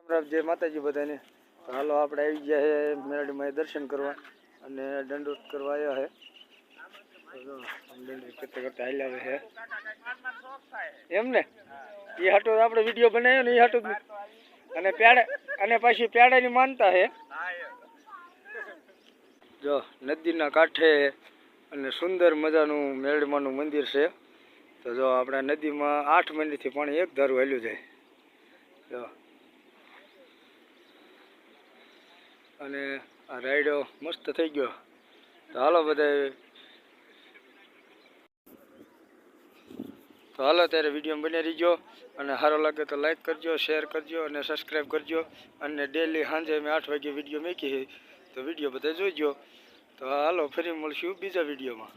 રામ જય માતાજી બધાને. તો હાલો આપણે આવી ગયા છે મેરડીમાં દર્શન કરવા અને દંડોત કરવા આવ્યા છે. કરતા હાલ્યા છે એમ ને એ હાટો આપણે વિડીયો બનાવ્યો ને એ હાટો અને પેડા અને પાછી પેડાની માનતા છે. જો નદીના કાંઠે અને સુંદર મજાનું મેરડીમાનું મંદિર છે. તો જો આપણે નદીમાં 8 મહિનાથી પાણી એક ધારું હાલ્યું જાય. જો અને આ રાયડો મસ્ત થઈ ગયો. તો હાલો બધા, તો હાલો ત્યારે વિડીયો બની રહીજો અને સારો લાગે તો લાઈક કરજો, શેર કરજો અને સબસ્ક્રાઈબ કરજો. અને ડેલી સાંજે મેં 8 વાગે વિડીયો મૂકી છે તો વિડીયો બધા જોઈજો. તો હાલો ફરી મળશું બીજા વિડીયોમાં.